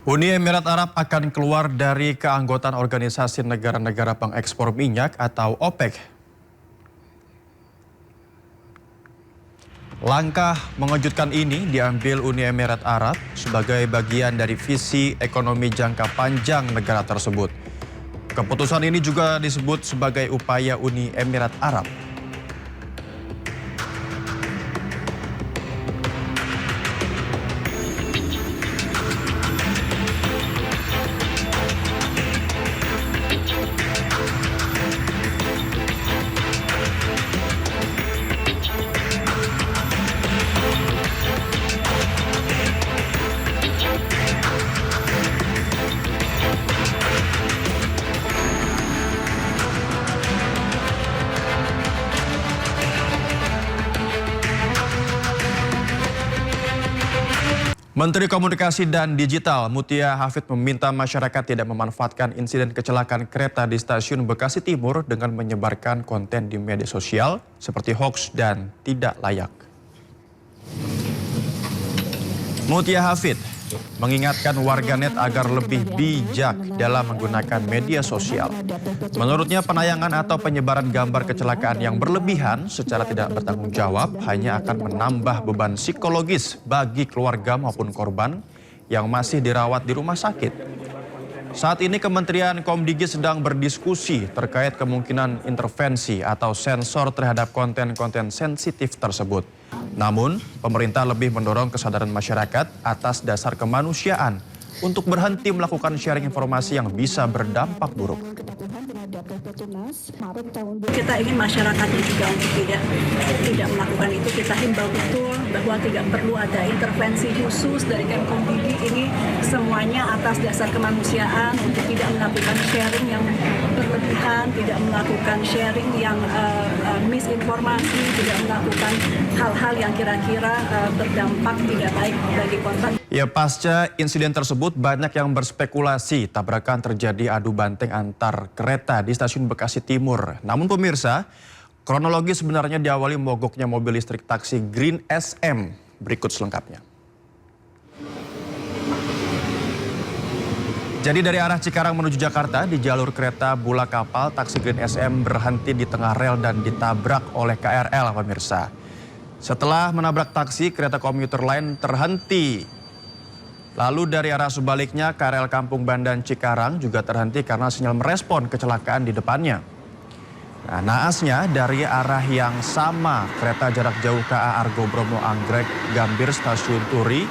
Uni Emirat Arab akan keluar dari keanggotaan Organisasi Negara-Negara Pengekspor Minyak atau OPEC. Langkah mengejutkan ini diambil Uni Emirat Arab sebagai bagian dari visi ekonomi jangka panjang negara tersebut. Keputusan ini juga disebut sebagai upaya Uni Emirat Arab Menteri Komunikasi dan Digital Mutia Hafid meminta masyarakat tidak memanfaatkan insiden kecelakaan kereta di stasiun Bekasi Timur dengan menyebarkan konten di media sosial seperti hoax dan tidak layak. Mutia Hafid mengingatkan warganet agar lebih bijak dalam menggunakan media sosial. Menurutnya penayangan atau penyebaran gambar kecelakaan yang berlebihan secara tidak bertanggung jawab hanya akan menambah beban psikologis bagi keluarga maupun korban yang masih dirawat di rumah sakit. Saat ini Kementerian Komdigi sedang berdiskusi terkait kemungkinan intervensi atau sensor terhadap konten-konten sensitif tersebut. Namun, pemerintah lebih mendorong kesadaran masyarakat atas dasar kemanusiaan untuk berhenti melakukan sharing informasi yang bisa berdampak buruk. Kita ingin masyarakat juga untuk tidak melakukan itu. Kita himbau betul bahwa tidak perlu ada intervensi khusus dari Kemkomdigi. Ini semuanya atas dasar kemanusiaan untuk tidak melakukan sharing yang berlebihan, tidak melakukan sharing yang misinformasi, tidak melakukan hal-hal yang kira-kira berdampak tidak baik bagi korban. Ya, pasca insiden tersebut banyak yang berspekulasi tabrakan terjadi adu banteng antar kereta di stasiun Bekasi Timur. Namun pemirsa, kronologi sebenarnya diawali mogoknya mobil listrik taksi Green SM. Berikut selengkapnya. Jadi dari arah Cikarang menuju Jakarta di jalur kereta Bula Kapal, taksi Green SM berhenti di tengah rel dan ditabrak oleh KRL pemirsa. Setelah menabrak taksi, kereta komuter lain terhenti. Lalu dari arah sebaliknya KRL Kampung Bandan Cikarang juga terhenti karena sinyal merespon kecelakaan di depannya. Nah, naasnya dari arah yang sama kereta jarak jauh KA Argo Bromo Anggrek Gambir Stasiun Turi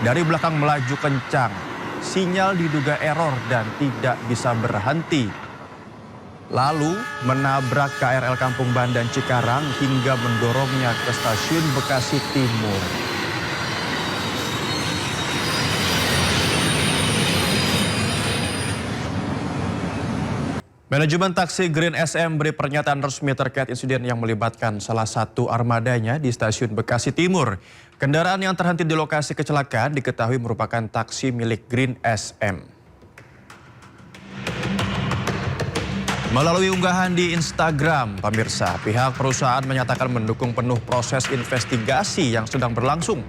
dari belakang melaju kencang. Sinyal diduga error dan tidak bisa berhenti. Lalu menabrak KRL Kampung Bandan Cikarang hingga mendorongnya ke stasiun Bekasi Timur. Manajemen taksi Green SM beri pernyataan resmi terkait insiden yang melibatkan salah satu armadanya di stasiun Bekasi Timur. Kendaraan yang terhenti di lokasi kecelakaan diketahui merupakan taksi milik Green SM. Melalui unggahan di Instagram, pemirsa, pihak perusahaan menyatakan mendukung penuh proses investigasi yang sedang berlangsung.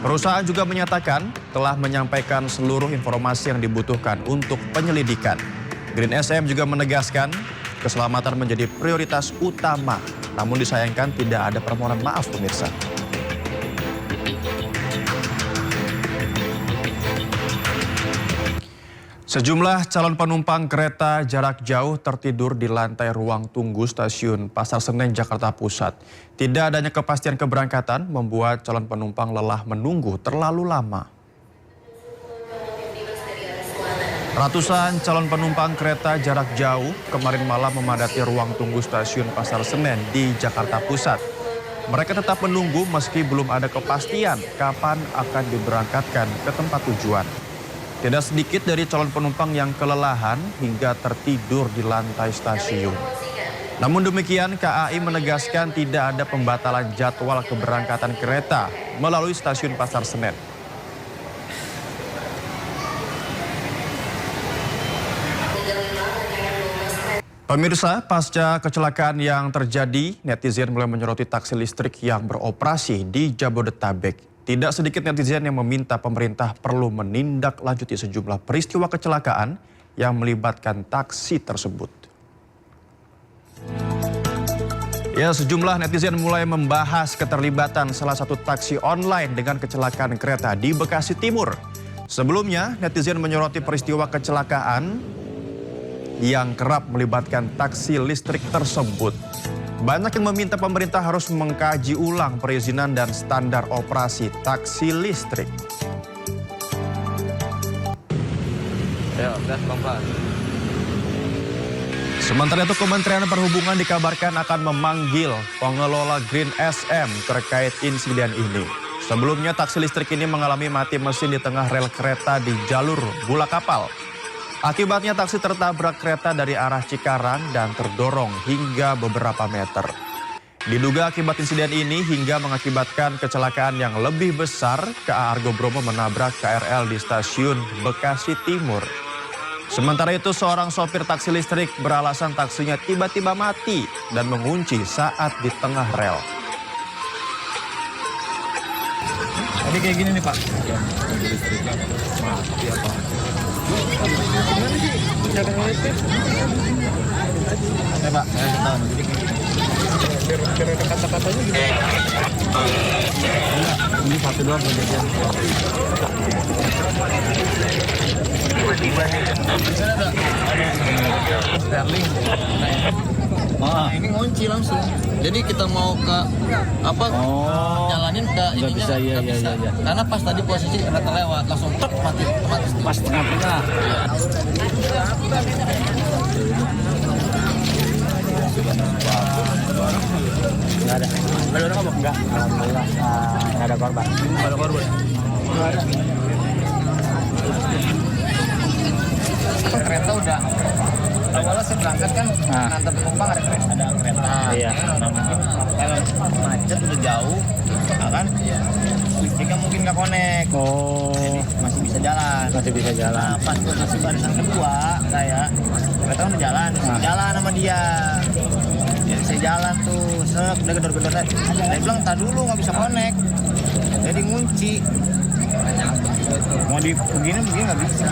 Perusahaan juga menyatakan telah menyampaikan seluruh informasi yang dibutuhkan untuk penyelidikan. Green SM juga menegaskan keselamatan menjadi prioritas utama, namun disayangkan tidak ada permohonan maaf pemirsa. Sejumlah calon penumpang kereta jarak jauh tertidur di lantai ruang tunggu stasiun Pasar Senen, Jakarta Pusat. Tidak adanya kepastian keberangkatan membuat calon penumpang lelah menunggu terlalu lama. Ratusan calon penumpang kereta jarak jauh kemarin malam memadati ruang tunggu stasiun Pasar Senen di Jakarta Pusat. Mereka tetap menunggu meski belum ada kepastian kapan akan diberangkatkan ke tempat tujuan. Tidak sedikit dari calon penumpang yang kelelahan hingga tertidur di lantai stasiun. Namun demikian, KAI menegaskan tidak ada pembatalan jadwal keberangkatan kereta melalui stasiun Pasar Senen. Pemirsa, pasca kecelakaan yang terjadi, netizen mulai menyoroti taksi listrik yang beroperasi di Jabodetabek. Tidak sedikit netizen yang meminta pemerintah perlu menindaklanjuti sejumlah peristiwa kecelakaan yang melibatkan taksi tersebut. Ya, sejumlah netizen mulai membahas keterlibatan salah satu taksi online dengan kecelakaan kereta di Bekasi Timur. Sebelumnya, netizen menyoroti peristiwa kecelakaan yang kerap melibatkan taksi listrik tersebut. Banyak yang meminta pemerintah harus mengkaji ulang perizinan dan standar operasi taksi listrik. Ayo, gas pelan-pelan. Sementara itu Kementerian Perhubungan dikabarkan akan memanggil pengelola Green SM terkait insiden ini. Sebelumnya taksi listrik ini mengalami mati mesin di tengah rel kereta di jalur Bulakapal. Akibatnya taksi tertabrak kereta dari arah Cikarang dan terdorong hingga beberapa meter. Diduga akibat insiden ini hingga mengakibatkan kecelakaan yang lebih besar, KA Argo Bromo menabrak KRL di stasiun Bekasi Timur. Sementara itu seorang sopir taksi listrik beralasan taksinya tiba-tiba mati dan mengunci saat di tengah rel. Tadi kayak gini nih Pak. Ya, listriknya mati apa? Gimana sih? Jangan listrik. Ya Pak, saya tahu. Jadi biar ada kata-katanya gitu. Ini satu doang kejadian. Sterling. Nah, ini ngunci langsung. Jadi kita mau ke apa? Jalanin ke Nggak ininya. bisa, iya. Karena pas tadi posisi kereta lewat langsung tek mati otomatis. Pas tengah-tengah. Nggak ada. Nggak ada apa? Nggak. Alhamdulillah nggak ada korban. Nggak ada korban. Nggak ada. Kereta udah awalnya saya berangkat kan ngantar penumpang ada kereta. Iya. Kalau macet udah jauh, kan? Listriknya mungkin nggak connect. Oh, Jadi masih bisa jalan. masih bisa jalan. Nah, pas masih barisan kedua, saya kereta udah jalan, jalan sama dia. Jadi saya jalan tuh, udah gedor-gedor saya. Saya bilang, tak dulu nggak bisa connect. Jadi ngunci. Mau begini nggak bisa.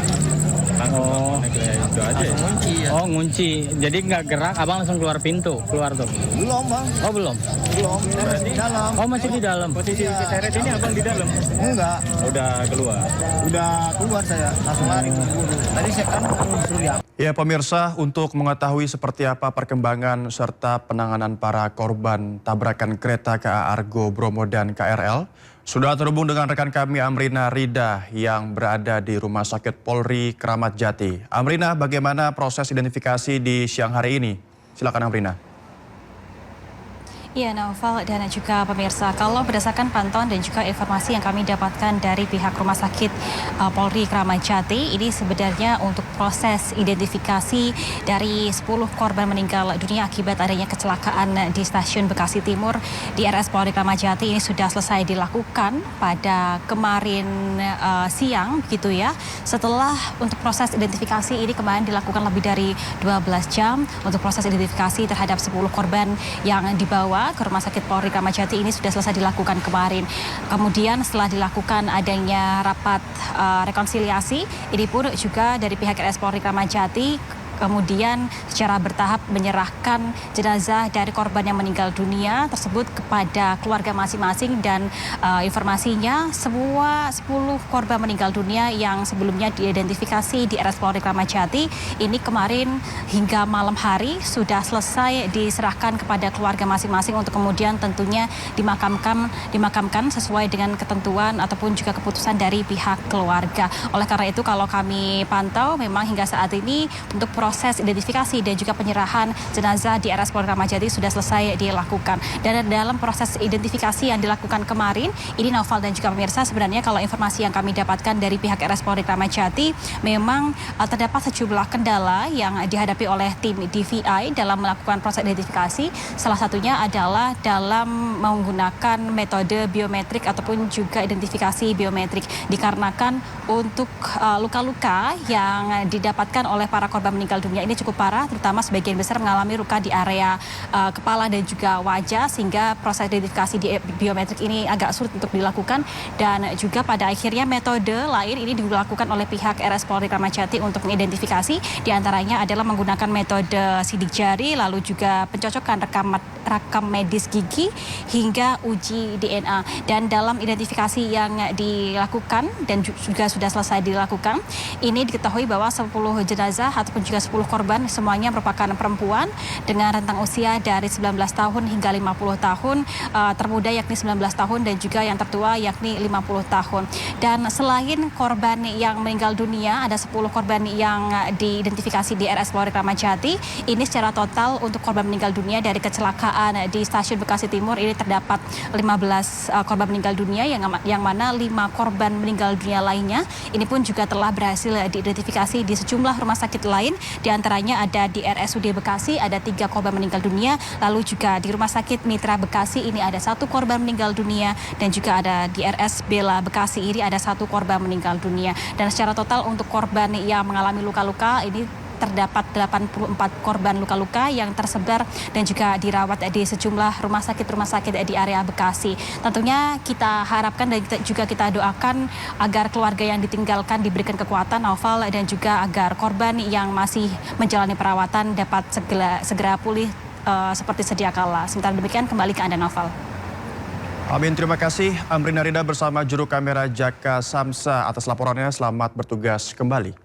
Oh, Itu aja. Ngunci ya. oh ngunci. Jadi nggak gerak, abang langsung keluar pintu, keluar tuh. Belum bang, Oh belum. saya masih di dalam. Oh masih di dalam. Posisi seret ini abang di dalam. Enggak, Udah keluar. udah keluar saya langsung lari buru-buru. Tadi saya kan suruh dia. Ya pemirsa, untuk mengetahui seperti apa perkembangan serta penanganan para korban tabrakan kereta KA Argo Bromo dan KRL, sudah terhubung dengan rekan kami Amrina Rida yang berada di Rumah Sakit Polri Kramat Jati. Amrina, bagaimana proses identifikasi di siang hari ini? Silakan Amrina. Iya, Naufal dan juga pemirsa, kalau berdasarkan pantauan dan juga informasi yang kami dapatkan dari pihak Rumah Sakit Polri Kramat Jati, ini sebenarnya untuk proses identifikasi dari 10 korban meninggal dunia akibat adanya kecelakaan di stasiun Bekasi Timur di RS Polri Kramat Jati ini sudah selesai dilakukan pada kemarin siang, gitu ya. Setelah untuk proses identifikasi ini kemarin dilakukan lebih dari 12 jam untuk proses identifikasi terhadap 10 korban yang dibawa ke Rumah Sakit Polri Kramat Jati ini sudah selesai dilakukan kemarin. Kemudian setelah dilakukan adanya rapat rekonsiliasi, ini pun juga dari pihak RS Polri Kramat Jati kemudian secara bertahap menyerahkan jenazah dari korban yang meninggal dunia tersebut kepada keluarga masing-masing dan informasinya semua 10 korban meninggal dunia yang sebelumnya diidentifikasi di RS Polri Kramat Jati ini kemarin hingga malam hari sudah selesai diserahkan kepada keluarga masing-masing untuk kemudian tentunya dimakamkan sesuai dengan ketentuan ataupun juga keputusan dari pihak keluarga. Oleh karena itu kalau kami pantau memang hingga saat ini untuk proses identifikasi dan juga penyerahan jenazah di RS Polri Kramat Jati sudah selesai dilakukan. Dan dalam proses identifikasi yang dilakukan kemarin, ini Naufal dan juga pemirsa, sebenarnya kalau informasi yang kami dapatkan dari pihak RS Polri Kramat Jati, memang terdapat sejumlah kendala yang dihadapi oleh tim DVI dalam melakukan proses identifikasi. Salah satunya adalah dalam menggunakan metode biometrik ataupun juga identifikasi biometrik. Dikarenakan untuk luka-luka yang didapatkan oleh para korban meninggal meninggal dunia ini cukup parah, terutama sebagian besar mengalami luka di area kepala dan juga wajah, sehingga proses identifikasi di biometrik ini agak sulit untuk dilakukan. Dan juga pada akhirnya metode lain ini dilakukan oleh pihak RS Polri Kramat Jati untuk mengidentifikasi, diantaranya adalah menggunakan metode sidik jari, lalu juga pencocokan rekam medis gigi hingga uji DNA. Dan dalam identifikasi yang dilakukan dan juga sudah selesai dilakukan, ini diketahui bahwa 10 jenazah ataupun juga 10 korban semuanya merupakan perempuan dengan rentang usia dari 19 tahun hingga 50 tahun, termuda yakni 19 tahun dan juga yang tertua yakni 50 tahun. Dan selain korban yang meninggal dunia, ada 10 korban yang diidentifikasi di RS Polri Kramat Jati. Ini secara total untuk korban meninggal dunia dari kecelakaan di Stasiun Bekasi Timur ini terdapat 15 korban meninggal dunia, yang mana 5 korban meninggal dunia lainnya ini pun juga telah berhasil diidentifikasi di sejumlah rumah sakit lain. Di antaranya ada di RSUD Bekasi ada 3 korban meninggal dunia, lalu juga di Rumah Sakit Mitra Bekasi ini ada 1 korban meninggal dunia, dan juga ada di RS Bela Bekasi ini ada 1 korban meninggal dunia. Dan secara total untuk korban yang mengalami luka-luka ini terdapat 84 korban luka-luka yang tersebar dan juga dirawat di sejumlah rumah sakit di area Bekasi. Tentunya kita harapkan dan juga kita doakan agar keluarga yang ditinggalkan diberikan kekuatan, Naufal, dan juga agar korban yang masih menjalani perawatan dapat segera pulih seperti sedia kala. Sementara demikian, kembali ke Anda, Naufal. Amin, terima kasih Amrina Rida bersama juru kamera Jaka Samsa atas laporannya. Selamat bertugas kembali.